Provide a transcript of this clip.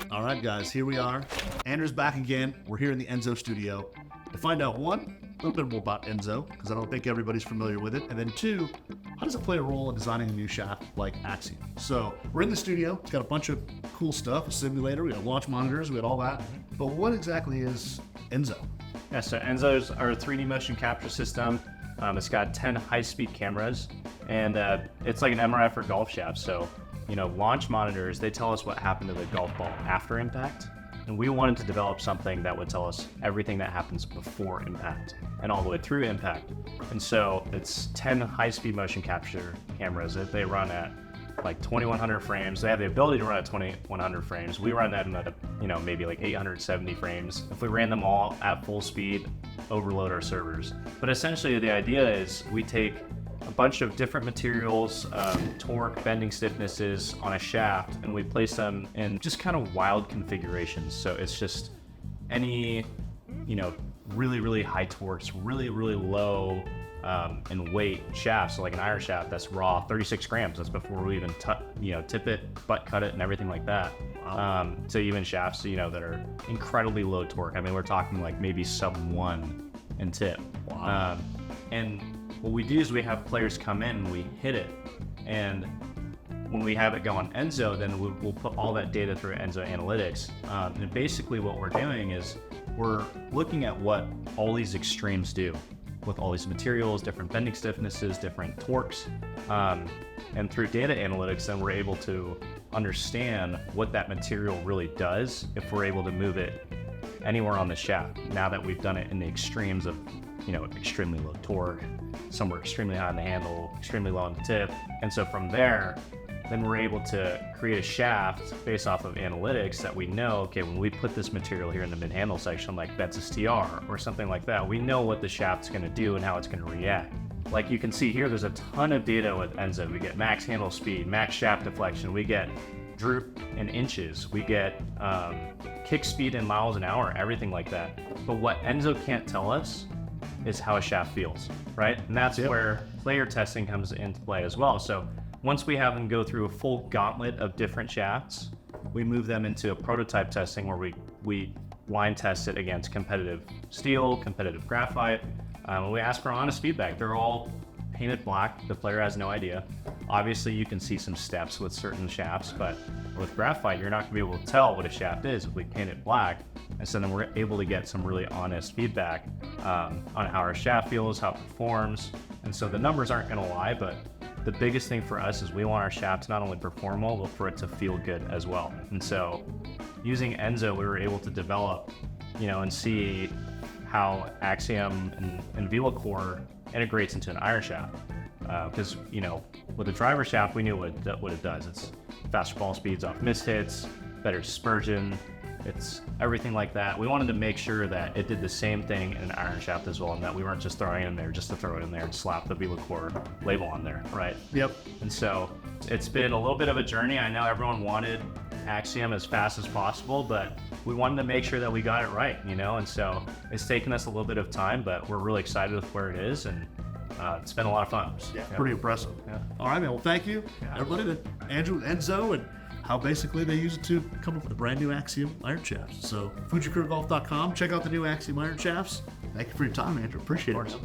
All right, guys, here we are. Andrew's back again. We're here in the Enso Studio to find out, one, a little bit more about Enso, because I don't think everybody's familiar with it. And then two, how does it play a role in designing a new shaft like Axiom? So we're in the studio. It's got a bunch of cool stuff, a simulator, we got launch monitors, we got all that. But what exactly is Enso? Yeah, so Enso's our 3D motion capture system. It's got 10 high-speed cameras, and it's like an MRI for golf shafts. So, launch monitors, they tell us what happened to the golf ball after impact. And we wanted to develop something that would tell us everything that happens before impact and all the way through impact. And so it's 10 high-speed motion capture cameras that they run at like 2100 frames. They have the ability to run at 2100 frames. We run that at maybe like 870 frames. If we ran them all at full speed, overload our servers. But essentially the idea is we take a bunch of different materials, torque, bending stiffnesses on a shaft, and we place them in just kind of wild configurations. So it's just any, really, really high torques, really, really low in weight shafts. So like an iron shaft that's raw, 36 grams. That's before we even tip it, butt cut it, and everything like that. To even shafts, that are incredibly low torque. I mean, we're talking like maybe sub 1 in tip. Wow. And what we do is we have players come in and we hit it, and when we have it go on Enso, then we'll put all that data through Enso Analytics. And basically what we're doing is we're looking at what all these extremes do with all these materials, different bending stiffnesses, different torques. And through data analytics, then we're able to understand what that material really does if we're able to move it anywhere on the shaft. Now that we've done it in the extremes of extremely low torque, somewhere extremely high on the handle, extremely low on the tip. And so from there, then we're able to create a shaft based off of analytics that we know, okay, when we put this material here in the mid-handle section, like Betts TR or something like that, we know what the shaft's gonna do and how it's gonna react. Like you can see here, there's a ton of data with Enso. We get max handle speed, max shaft deflection, we get droop in inches, we get kick speed in miles an hour, everything like that. But what Enso can't tell us is how a shaft feels, right? And that's where player testing comes into play as well. So once we have them go through a full gauntlet of different shafts, we move them into a prototype testing where we line test it against competitive steel, competitive graphite. We ask for honest feedback. They're all painted black. The player has no idea. Obviously, you can see some steps with certain shafts, but with graphite, you're not gonna be able to tell what a shaft is if we paint it black. And so then we're able to get some really honest feedback on how our shaft feels, how it performs. And so the numbers aren't gonna lie, but the biggest thing for us is we want our shaft to not only perform well, but for it to feel good as well. And so using Enso, we were able to develop, and see how Axiom and VelaCore integrates into an iron shaft. Because, with a driver shaft, we knew what it does. It's faster ball speeds off missed hits, better dispersion, it's everything like that. We wanted to make sure that it did the same thing in an iron shaft as well, and that we weren't just throwing it in there just to throw it in there and slap the VelaCore label on there, right? Yep. And so it's been a little bit of a journey. I know everyone wanted Axiom as fast as possible, but we wanted to make sure that we got it right, and so it's taken us a little bit of time, but we're really excited with where it is, and it's been a lot of fun. Yeah, pretty impressive. Yeah. All right, man. Well, thank you, everybody. Andrew, Enso, and how basically they use it to come up with a brand new Axiom iron shafts. So, FujikuraGolf.com. Check out the new Axiom iron shafts. Thank you for your time, Andrew. Appreciate it.